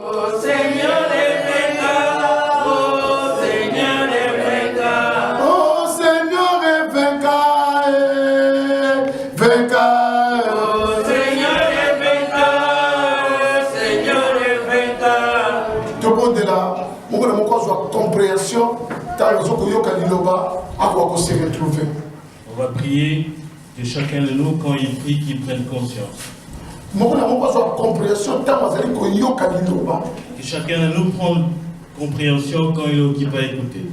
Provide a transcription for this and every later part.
Oh Seigneur est vainqueur, oh Seigneur est vainqueur, oh Seigneur est vainqueur, vainqueur. oh Seigneur est vainqueur, Seigneur est vainqueur. Tout le monde est là. Mon compréhension, se retrouver. On va prier que chacun de nous, quand il prie, qu'il prenne conscience. Que chacun de nous prenne compréhension quand il est occupé à écouter.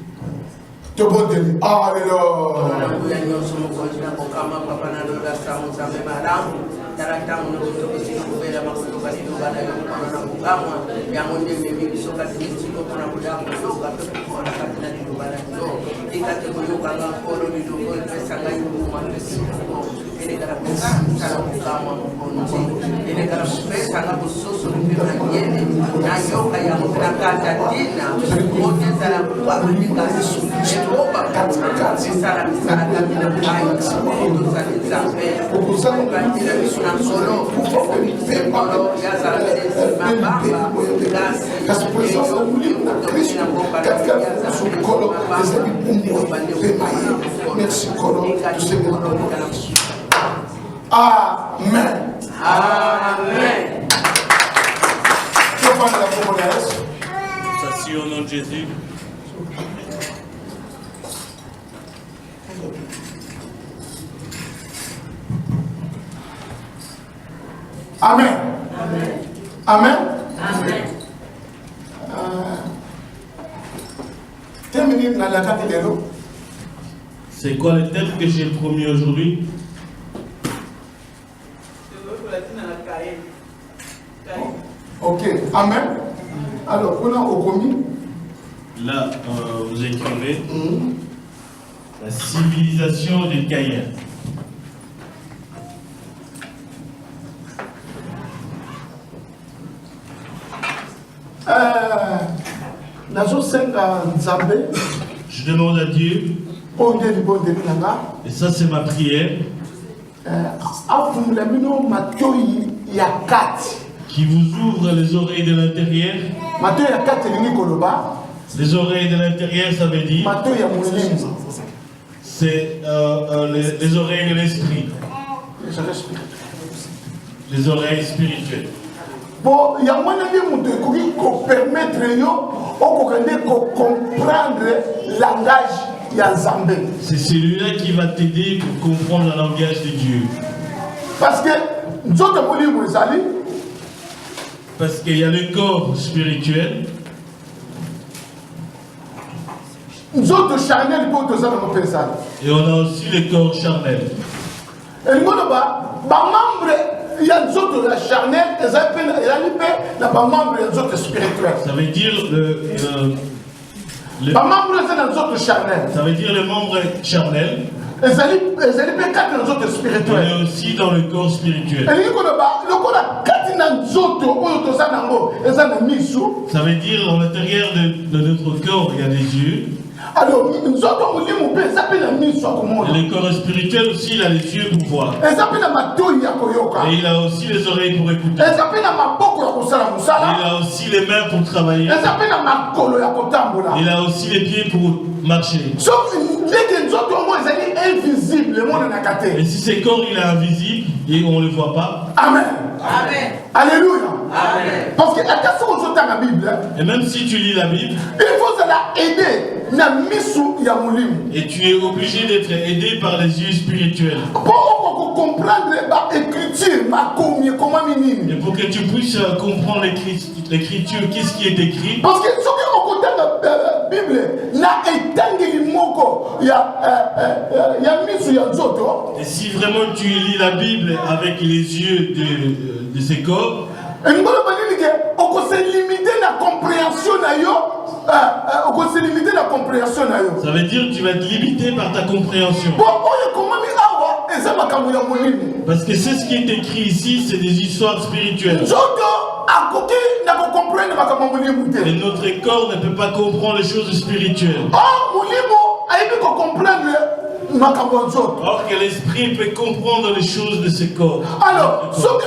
Merci, Amen. Amen. S'assied au nom de Jésus. Amen. Amen. Amen. C'est quoi le thème que j'ai promis aujourd'hui? Ok, Amen. Alors, on a au commis. Là, vous écrivez la civilisation des Caïens. Je demande à Dieu, et ça c'est ma prière, qui vous ouvre les oreilles de l'intérieur. Les oreilles de l'intérieur, ça veut dire, c'est les oreilles de l'esprit. Les oreilles spirituelles. Bon, il y a moyen de permettre de comprendre le langage. C'est celui-là qui va t'aider pour comprendre le langage de Dieu. Parce que nous parce qu'il y a le corps spirituel. Nous autres charnels, et on a aussi le corps charnel. Et nous il y a des autres charnels, et il y a des membres des autres spirituels. Ça veut dire ça veut dire le membre charnel. Et spirituels. On est aussi dans le corps spirituel. Ça veut dire à l'intérieur de notre corps, il y a des yeux. Alors, et le corps spirituel aussi, il a les yeux pour voir. Et il a aussi les oreilles pour écouter. Et il a aussi les mains pour travailler. Il a aussi les pieds pour marcher. Et si ce corps il est invisible et on ne le voit pas. Amen. Amen. Alléluia. Amen. Parce que la Bible, et même si tu lis la Bible, il faut aider. Et tu es obligé d'être aidé par les yeux spirituels. Pour comprendre l'écriture, et pour que tu puisses comprendre l'écriture, qu'est-ce qui est écrit. Parce que ce qui est dans la Bible, et si vraiment tu lis la Bible avec les yeux de ces corps, on se limiter la compréhension. Ça veut dire que tu vas être limité par ta compréhension. Parce que c'est ce qui est écrit ici, c'est des histoires spirituelles. Et notre corps ne peut pas comprendre les choses spirituelles. Or que l'esprit peut comprendre les choses de ce corps. Alors, ce que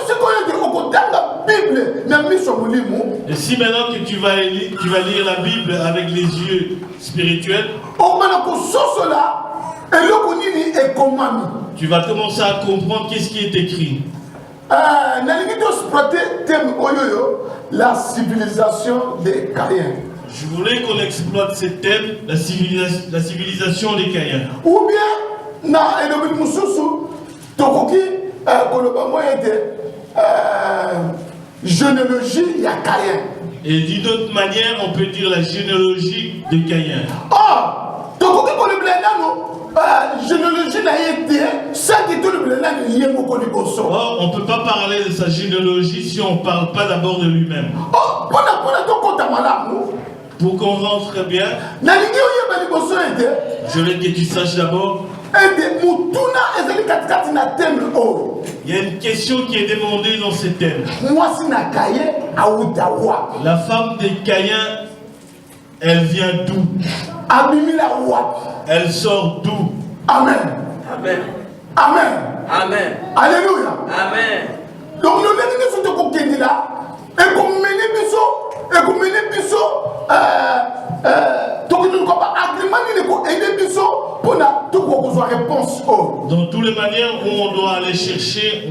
Et si maintenant que tu vas lire la Bible avec les yeux spirituels, tu vas commencer à comprendre qu'est-ce qui est écrit. La civilisation des Caïens. Je voulais qu'on exploite ce thème, la civilisation des Caïens. Ou bien, na Elohim Moussousou, Tokoki, généalogie ya Caïen. Et d'une autre manière, on peut dire la généalogie de Caïen. Or, Tokoki généalogie n'a été, ça qui est tout le blé, or, on ne peut pas parler de sa généalogie si on ne parle pas d'abord de lui-même. Oh, pour qu'on rentre bien, je veux que tu saches d'abord. Il y a une question qui est demandée dans ce thème. La femme des Caïens, elle vient d'où? Elle sort d'où? Amen. Amen. Amen. Amen. Alléluia. Amen. Donc nous l'avons dit là, et comme mener biso, dans toutes les manières où on doit aller chercher,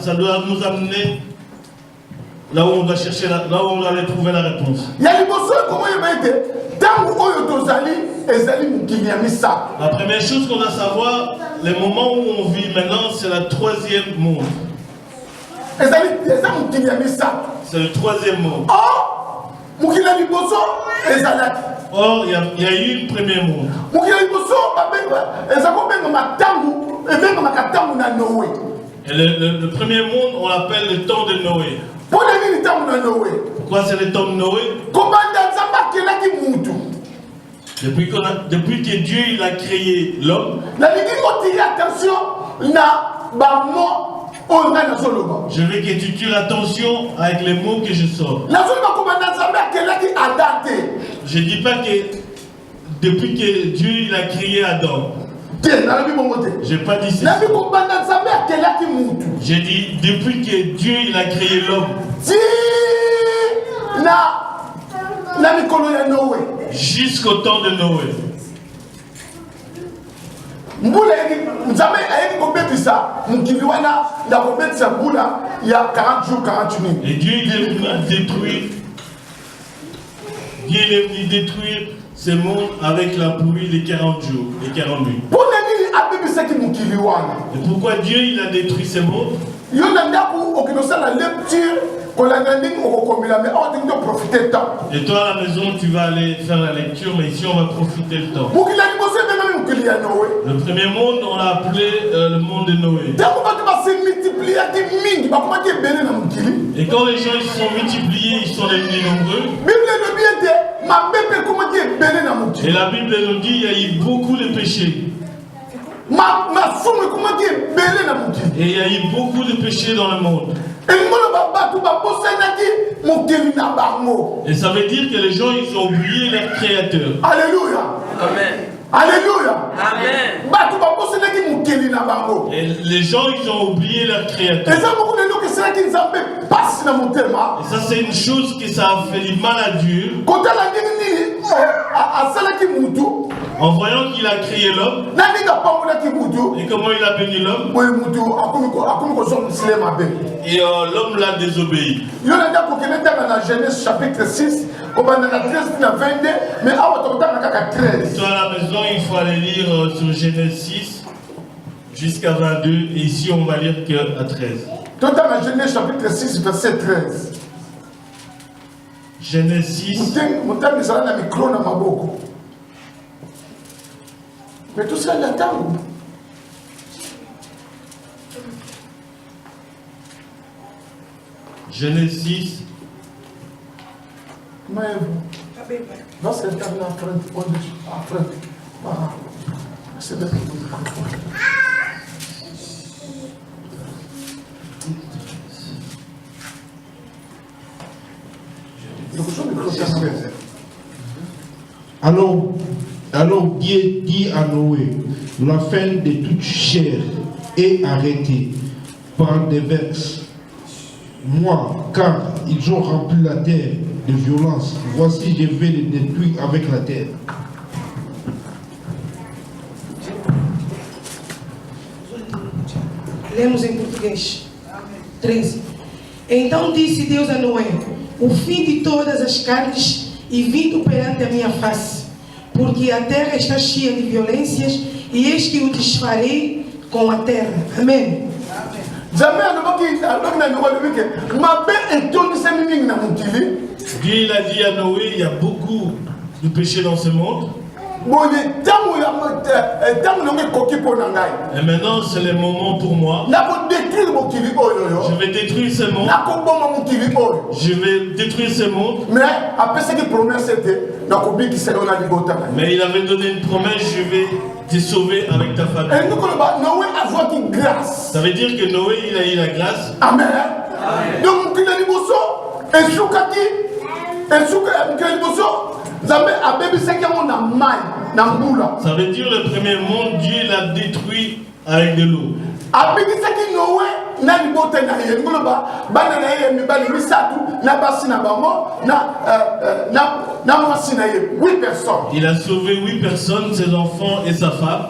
ça doit nous amener là où on doit chercher, là où on doit aller trouver la réponse. La première chose qu'on doit savoir, les moments où on vit maintenant, c'est la troisième monde. C'est le troisième monde. Or, il y a eu une première monde. Et le premier monde, on l'appelle le temps de Noé. Pourquoi c'est le temps de Noé? Depuis que Dieu il a créé l'homme, je veux que tu tires attention avec les mots que je sors. Je ne dis pas que depuis que Dieu il a créé Adam. Je n'ai pas dit ça. J'ai dit depuis que Dieu il a créé l'homme. Jusqu'au temps de Noé. Et Dieu il est venu détruire ce monde avec la pluie de 40 jours et 40 nuits. Et pourquoi Dieu il a détruit ce monde? Et toi à la maison tu vas aller faire la lecture, mais ici on va profiter le temps. Le premier monde on l'a appelé le monde de Noé. Et quand les gens ils sont multipliés, ils sont devenus nombreux. Et la Bible nous dit qu'il y a eu beaucoup de péchés. Et il y a eu beaucoup de péchés dans le monde. Et ça veut dire que les gens ils ont oublié leur créateur. Alléluia. Amen. Alléluia. Amen. Et les gens ils ont oublié leur créateur. Et ça c'est une chose que ça a fait du mal à Dieu. En voyant qu'il a créé l'homme. Et comment il a béni l'homme. Et l'homme l'a désobéi. Genèse chapitre 6, toi à la maison, il faut aller lire sur Genèse 6 jusqu'à 22. Et ici, on va lire qu'à 13. Genèse chapitre 6, verset 13. Genèse 6. Mais tout ça, il attend. Genèse 6. Va se faire la frente. C'est le Alors Dieu dit à Noé, la fin de toute chair est arrêtée par des versets. moi, car ils ont rempli la terre de violence. Voici, je vais les détruire avec la terre. Lemos em português. 13. Então disse Deus a Noé: o fim de todas as carnes e vindo perante a minha face, porque a terra está cheia de violências, e eis que o desfarei com a terra. Amém. Dieu il a dit à Noé, il y a beaucoup de péchés dans ce monde. Et maintenant c'est le moment pour moi. Je vais détruire ce monde. Je vais détruire ce monde. Mais il avait donné une promesse, je vais te sauver avec ta famille. Ça veut dire que Noé il a eu la grâce. Amen. Donc ça veut dire le premier monde, Dieu l'a détruit avec de l'eau. Il a sauvé 8 personnes, ses enfants et sa femme.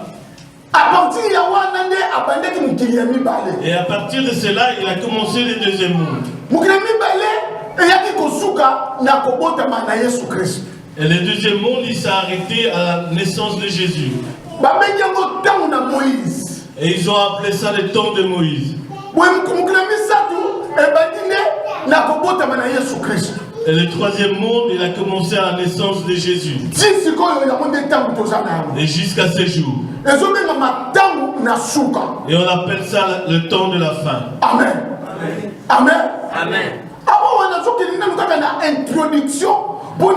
Et à partir de cela, il a commencé le deuxième monde. Et le deuxième monde, il s'est arrêté à la naissance de Jésus. Et ils ont appelé ça le temps de Moïse. Et le troisième monde, il a commencé à la naissance de Jésus. Et jusqu'à ce jour. Et on appelle ça le temps de la fin. Amen. Amen. Amen. Introduction pour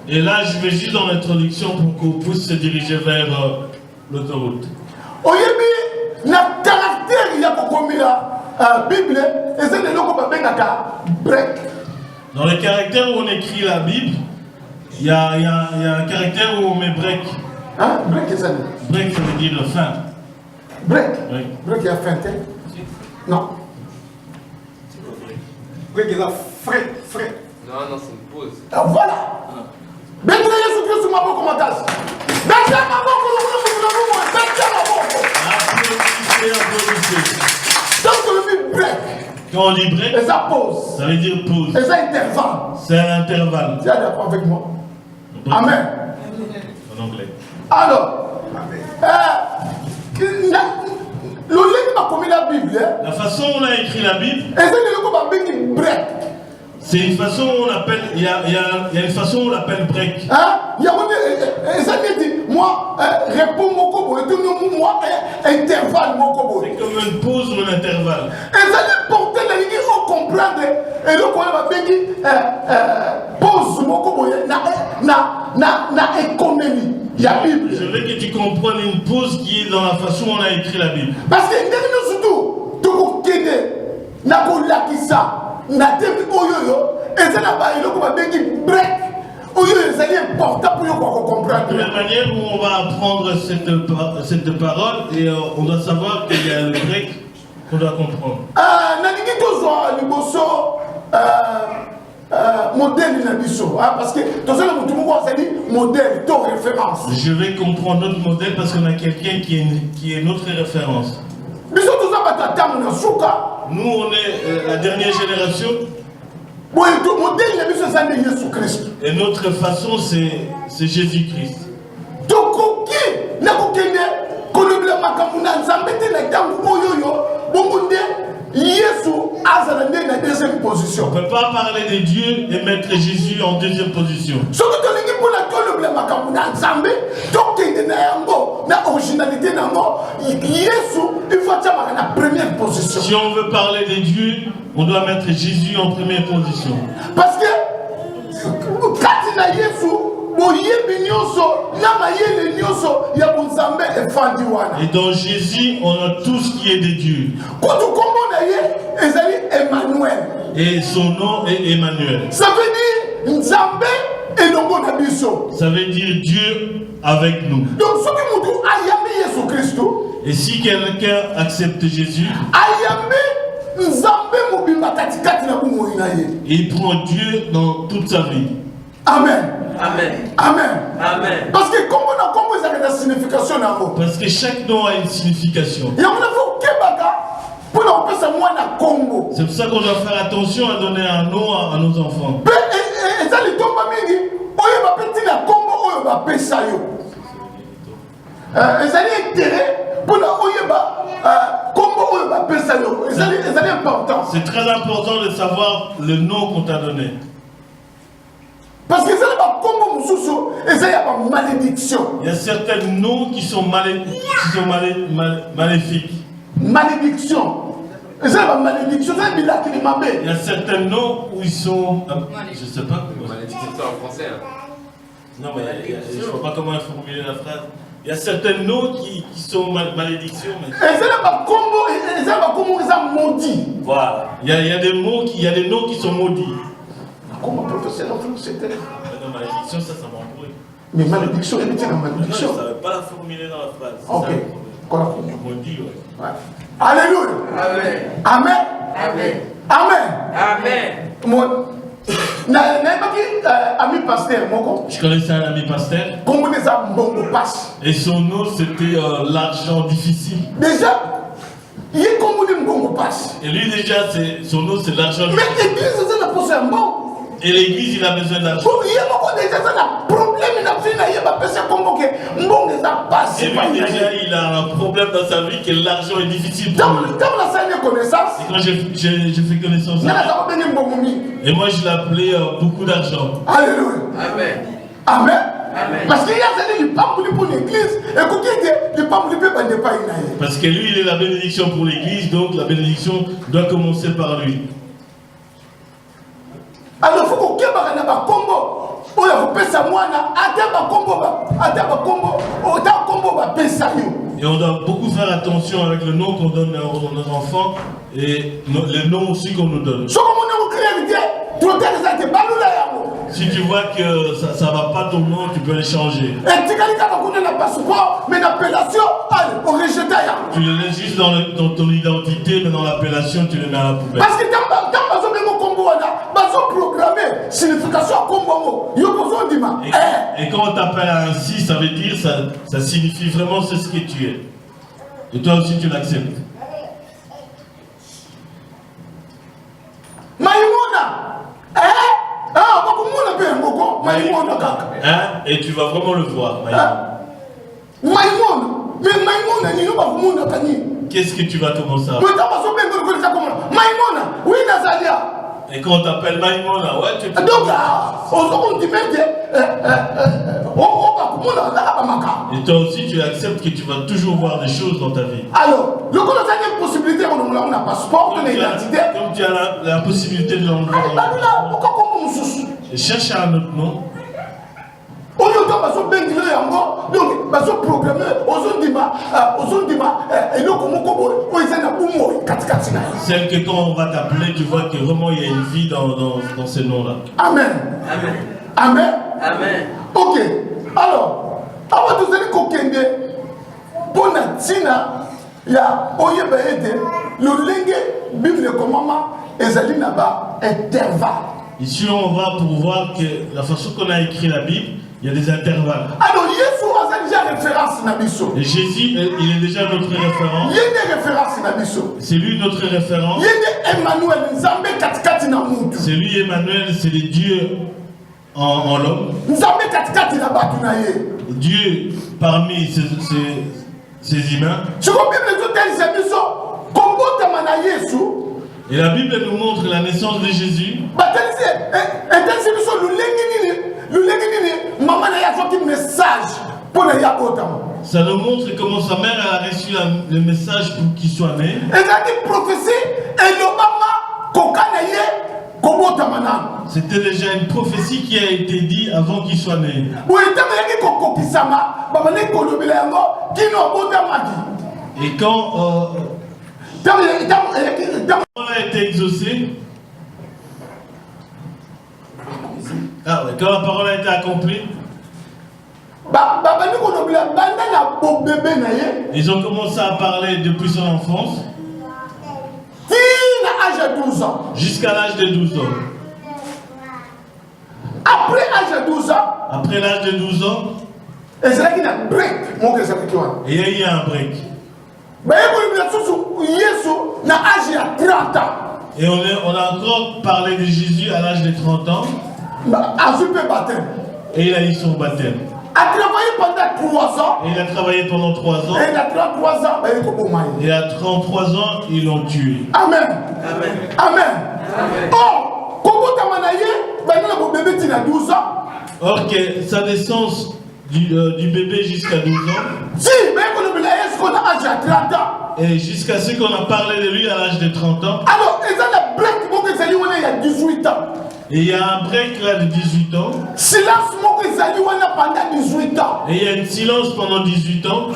et là, je vais juste dans l'introduction pour qu'on puisse se diriger vers l'autoroute. Dans les caractères où on écrit la Bible, il y a un caractère où on met break. Hein? Break, ça veut dire la fin. Break? Oui. Break, il y a fin, non. Break, il y a frais. Non, c'est une pause. Ah, voilà. Quand on dit break, ça pause. Ça veut dire pause. Et ça intervalle. C'est un intervalle. Tu es d'accord avec moi? Amen. En anglais. Alors, la façon dont on a écrit la Bible, c'est une façon où on appelle, il y a une façon où on l'appelle break. Moi, réponds moi, intervalle c'est comme une pause ou un intervalle. Et ça dit porter la ligne au comprendre et le quoi va pause na économie. Je veux que tu comprennes une pause qui est dans la façon où on a écrit la Bible. Parce que nous surtout, tu peux t'aider, na kolakisa, na tebi oyoyo, et ça n'a pas eu le quoi break. C'est important pour comprendre. De la manière où on va apprendre cette parole et on doit savoir qu'il y a le break qu'on doit comprendre. Modèle parce que modèle, ton référence. Je vais comprendre notre modèle parce qu'on a quelqu'un qui est notre référence. Nous, on est la dernière génération. Et notre façon, c'est Jésus-Christ. On ne peut pas parler de Dieu et mettre Jésus en deuxième position. Si on veut parler de Dieu, on doit mettre Jésus en première position. Parce que et dans Jésus, on a tout ce qui est de Dieu. Et son nom est Emmanuel. Ça veut dire Ça veut dire Dieu avec nous. Donc, Et si quelqu'un accepte Jésus, il prend Dieu dans toute sa vie. Amen. Amen. Amen. Amen. Parce que comme on a une signification, parce que chaque nom a une signification. C'est pour ça qu'on doit faire attention à donner un nom à nos enfants. C'est très important de savoir le nom qu'on t'a donné. Parce que il y a certains noms qui sont maléfiques. Malédiction. Il y a certains noms où ils sont. Je ne sais pas. Malédiction en français. Hein. Non, mais je ne sais pas comment formuler la phrase. Il y a certains noms qui sont malédictions. Voilà. Il y a des mots il y a des noms qui sont maudits. Comment professeur en français? Non, malédiction, ça m'embrouille. Mais malédiction, elle était dans malédiction. Non, je ne savais pas la formuler dans la phrase. Ok. Maudit, ouais. Alléluia. Amen. Amen. Amen. Amen. Amen. Je connaissais un ami pasteur. Et son nom c'était l'argent difficile. Déjà, il est comme et lui déjà, son nom c'est l'argent difficile. Mais l'église, c'est la possession. Et l'église, il a besoin d'argent. Et lui déjà, il a un problème dans sa vie que l'argent est difficile pour lui. Et quand j'ai fait connaissance avec lui, et moi je l'appelais beaucoup d'argent. Alléluia. Amen. Amen. Amen. Parce qu'il y a des pas pour l'église. Parce que lui, il est la bénédiction pour l'église, donc la bénédiction doit commencer par lui. Alors il faut qu'on ait un combo. On a fait ça moi et on doit beaucoup faire attention avec le nom qu'on donne à nos enfants et le nom aussi qu'on nous donne. Si tu vois que ça ne va pas ton nom, tu peux les changer. Tu le laisses juste dans ton identité, mais dans l'appellation, tu le mets à la poubelle. Parce que et quand on t'appelle ainsi, ça veut dire, ça signifie vraiment ce que tu es. Et toi aussi, tu l'acceptes. Et tu vas vraiment le voir. Qu'est-ce que tu vas commencer à faire? Et quand on t'appelle Maïmona, ouais, tu et toi aussi, tu acceptes que tu vas toujours voir des choses dans ta vie. Alors, le coup de possibilité, on a un passeport, on a une identité. Comme tu as la possibilité de l'enlever. Cherche un autre nom. Celle que quand on va t'appeler, tu vois que vraiment il y a une vie dans ces noms-là. Amen. Amen. Amen. Amen. Ok. Alors, avant de dire kokende, pour Natina, il y a le lingue Bible commandement et naba intervalle. Ici, on va pour voir que la façon qu'on a écrit la Bible, il y a des intervalles. Alors, Jésus a déjà référence Nabiso. Et Jésus, il est déjà notre référent. Il y a des références Nabiso. C'est lui notre référent. Il y a des Emmanuel, Nzambe katikati na mutu. C'est lui Emmanuel, c'est le Dieu en l'homme. Nzambe katikati na batu na ye. Dieu parmi ces humains. Tu vois bien les hôtels Nabiso. Kombo na Yesu. Et la Bible nous montre la naissance de Jésus. Ça nous montre comment sa mère a reçu le message pour qu'il soit né. C'était déjà une prophétie qui a été dite avant qu'il soit né. Et quand on a été exaucé, quand la parole a été accomplie, Ils ont commencé à parler depuis son enfance. Jusqu'à l'âge de 12 ans. Après l'âge de 12 ans. Après l'âge de 12 ans. Et c'est là qu'il y a un break. Et il y a eu un break. Et on a encore parlé de Jésus à l'âge de 30 ans. Et il a eu son baptême. A travaillé pendant 3 ans. Et il a travaillé pendant 3 ans. Et il a 33 ans. Et à 33 ans, ils l'ont tué. Amen. Amen. Amen. Oh, comment tu as bébé tu as 12 ans. Ok, sa naissance du bébé jusqu'à 12 ans. Si, mais est-ce qu'on a âge à 30 ans. Et jusqu'à ce qu'on a parlé de lui à l'âge de 30 ans. Alors, il y a un break il y a 18 ans. Et il y a un break là de 18 ans. Silence pendant 18 ans. Et il y a une silence pendant 18 ans.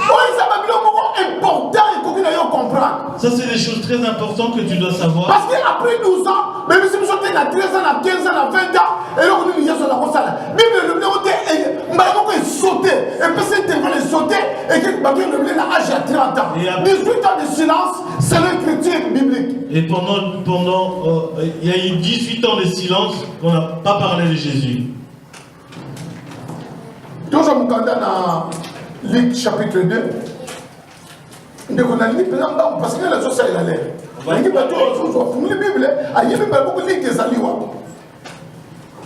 Ça, c'est des choses très importantes que tu dois savoir. Parce qu'après 12 ans, même si vous êtes à 13 ans, à 15 ans, à 20 ans, et là, on est sur la console. Même le numéro est sauté. Et puis, c'est devant sauter. Et que le numéro a âge à 30 ans. 18 ans de silence, c'est l'écriture biblique. Et il y a eu 18 ans de silence qu'on n'a pas parlé de Jésus. Toujours mon candidat dans Luc chapitre 2. Parce que la chose ça il a l'air.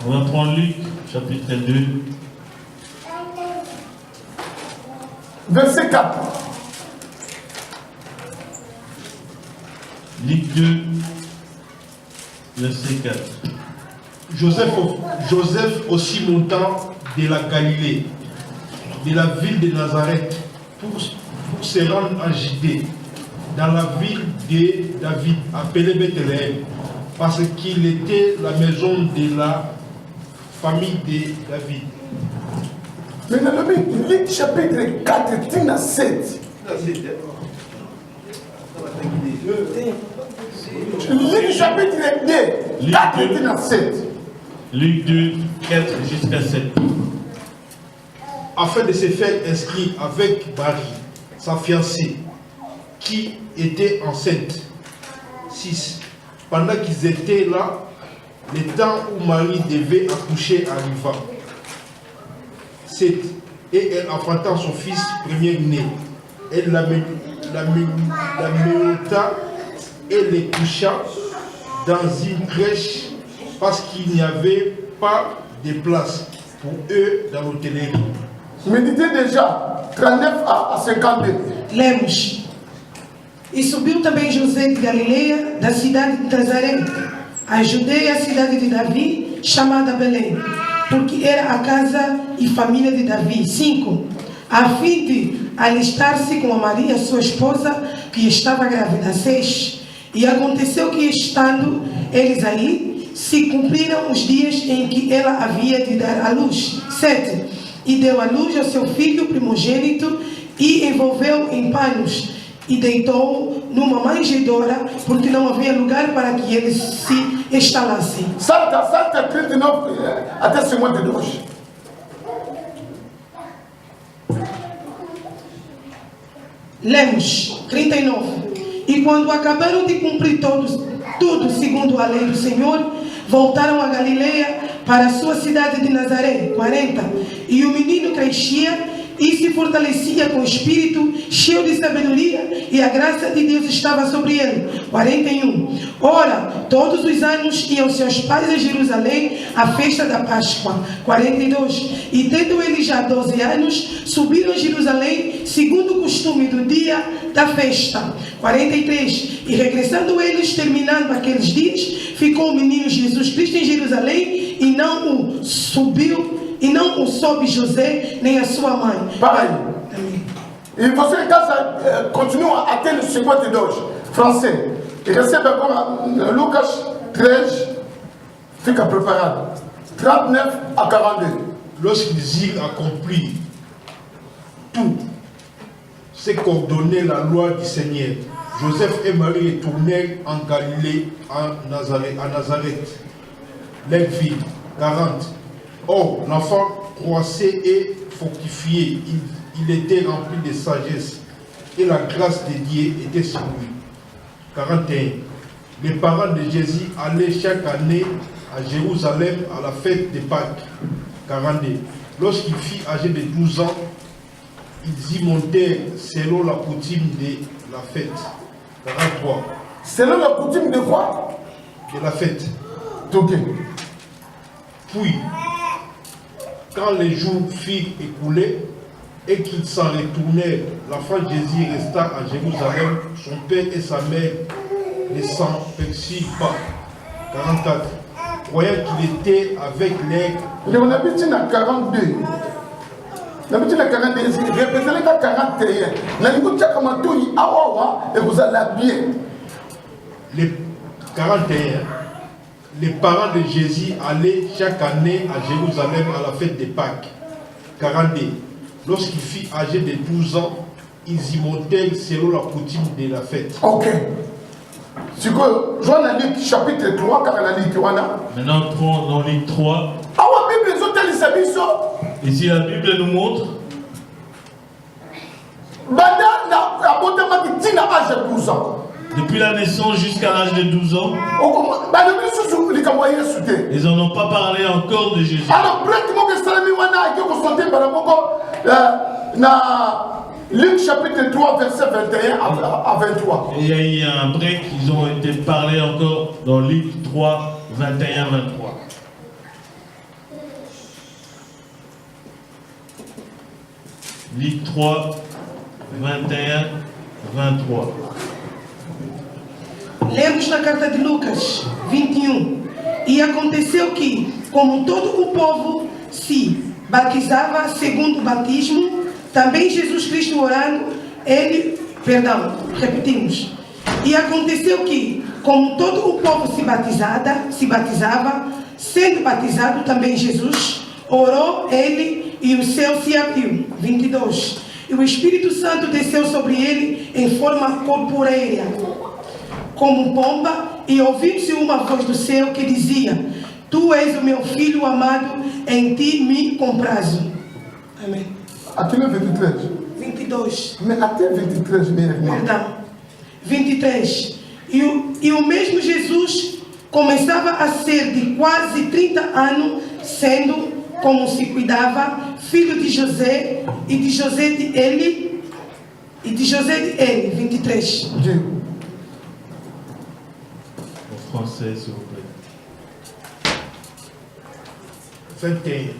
On va prendre Luc chapitre 2. Verset 4. Luc 2, verset 4. Joseph aussi montant de la Galilée, de la ville de Nazareth, pour se rendre en Judée, dans la ville de David, appelée Bethléem, parce qu'il était la maison de la famille de David. Maintenant, Luc chapitre 4, Tina 7. Luc chapitre 2, 4, Tina 7. Luc 2, 4 jusqu'à 7. Afin de se faire inscrire avec Marie, sa fiancée, qui était enceinte. 6. Pendant qu'ils étaient là, le temps où Marie devait accoucher arriva. 7. Et elle enfanta son fils premier-né. Elle l'amena et le coucha dans une crèche parce qu'il n'y avait pas de place pour eux dans l'hôtellerie. Méditez déjà 39 a 52. Lemos. E subiu também José de Galileia, da cidade de Nazaré, a Judeia, a cidade de Davi, chamada Belém, porque era a casa e família de Davi. 5. A fim de alistar-se com a Maria, sua esposa, que estava grávida. 6. E aconteceu que, estando eles aí, se cumpriram os dias em que ela havia de dar à luz. 7. E deu à luz ao seu filho primogênito e envolveu em panos e deitou numa manjedoura, porque não havia lugar para que ele se instalasse. Salta 39 até 52. Lemos 39. E quando acabaram de cumprir tudo segundo a lei do Senhor, voltaram a Galileia para a sua cidade de Nazaré. 40. E o menino crescia e se fortalecia com o espírito, cheio de sabedoria, e a graça de Deus estava sobre ele. 41. Ora, todos os anos iam seus pais a Jerusalém à festa da Páscoa. 42. E tendo eles já 12 anos, subiram a Jerusalém, segundo o costume do dia da festa. 43. E regressando eles, terminando aqueles dias, ficou o menino Jesus Cristo em Jerusalém, e não o soube José, nem a sua mãe. Pareil. E você em casa continua até o 52, français. E recebe agora Lucas 3, fica preparado. 39 à 42. Lorsqu'ils eurent accompli tout ce qu'ordonnait la loi du Seigneur, Joseph et Marie retournèrent en Galilée, à Nazareth, leur ville. 40. Or, l'enfant croissait et fortifié, il était rempli de sagesse et la grâce de Dieu était sur lui. 41. Les parents de Jésus allaient chaque année à Jérusalem à la fête de Pâques. 42. Lorsqu'il fut âgé de 12 ans, ils y montèrent selon la coutume de la fête. 43. Selon la coutume de quoi? De la fête. Ok. Puis, quand les jours furent écoulés et qu'ils s'en retournèrent, l'enfant Jésus resta à Jérusalem. Son père et sa mère ne s'en perçurent pas. 44. Croyant qu'il était avec l'aigle. On habite à 42. On habite à 42. Répétez les 41. La limite de Kamatoui, Awawa, et vous allez bien. Les 41. Les parents de Jésus allaient chaque année à Jérusalem à la fête de Pâques. 42. Lorsqu'il fut âgé de 12 ans, ils y montèrent selon la coutume de la fête. Ok. C'est que, Joanne chapitre 3, car elle a dit Maintenant, entrons dans Luc 3. Ici, la Bible nous montre. Depuis la naissance jusqu'à l'âge de 12 ans, ils n'en ont pas parlé encore de Jésus. Alors, Luc chapitre 3, verset 21 à 23. Et il y a eu un break, ils ont été parlés encore dans Luc 3, 21, 23. Luc 3, 21, 23. Lemos na carta de Lucas 21. E aconteceu que, como todo o povo se batizava segundo o batismo, também Jesus Cristo orando, repetimos. E aconteceu que, como todo o povo se batizava, sendo batizado também Jesus, orou ele e o céu se abriu. 22. E o Espírito Santo desceu sobre ele em forma corpórea, como pomba, e ouviu-se uma voz do céu que dizia: Tu és o meu filho amado, em ti me comprazo. Amém. Aqui no 23. 22. Mas até 23 mesmo. Perdão. 23. E o mesmo Jesus começava a ser de quase 30 anos, sendo, como se cuidava, filho de José e de José de Eli. 23. En français, s'il vous plaît. 21.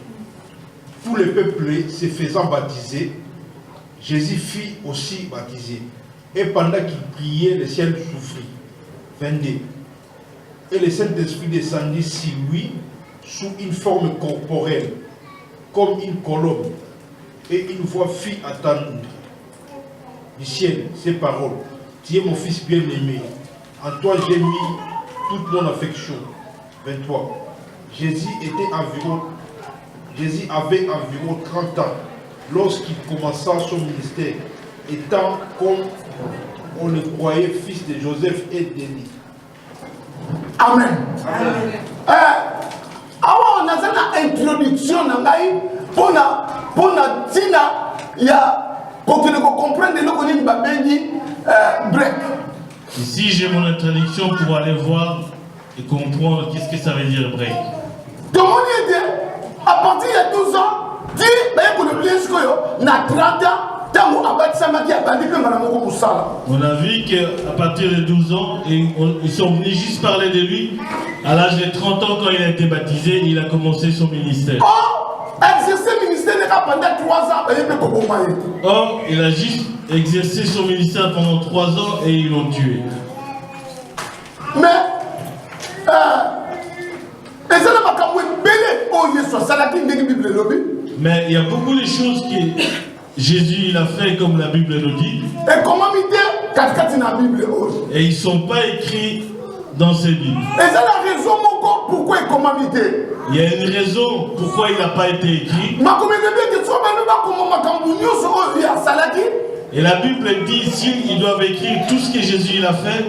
Tout le peuple se faisant baptiser, Jésus fut aussi baptisé. Et pendant qu'il priait, le ciel s'ouvrit. 22. Et le Saint-Esprit descendit sur lui sous une forme corporelle, comme une colombe. Et une voix fit attendre du ciel ces paroles: Tu es mon fils bien-aimé, en toi j'ai mis toute mon affection. 23. Jésus avait environ 30 ans lorsqu'il commença son ministère, étant comme on le croyait fils de Joseph et d'Élie. Amen. Awa on a une introduction pour tina ya pour que nous comprenions le qu'on break. Ici, j'ai mon introduction pour aller voir et comprendre qu'est-ce que ça veut dire break. Tout le monde dit, à partir de 12 ans, dit, on a 30 ans, on a vu qu'à partir de 12 ans, ils sont venus juste parler de lui. À l'âge de 30 ans, quand il a été baptisé, il a commencé son ministère. Or, il a juste exercé son ministère pendant 3 ans et ils l'ont tué. Mais il y a beaucoup de choses que Jésus il a fait comme la Bible nous dit. Et ils ne sont pas écrits dans ces livres. Il y a une raison pourquoi il n'a pas été écrit. Et la Bible dit ici qu'ils doivent écrire tout ce que Jésus il a fait.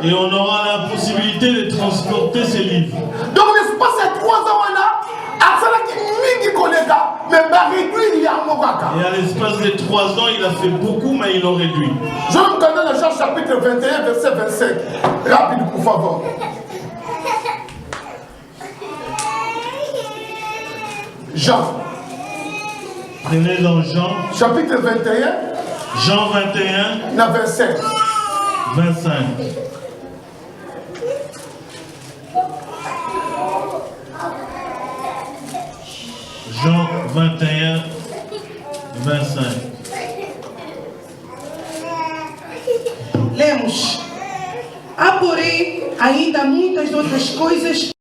Et on aura la possibilité de transporter ces livres. Donc l'espace de 3 ans, mais réduit, Et à l'espace de 3 ans, il a fait beaucoup, mais il l'a réduit. Je vais me donner le Jean chapitre 21, verset 25. Rapide, pour favor. Jean. Prenez dans Jean. Chapitre 21. Jean 21. 25. 25. Jean 21, 25. Lemos. Há, porém, ainda muitas outras coisas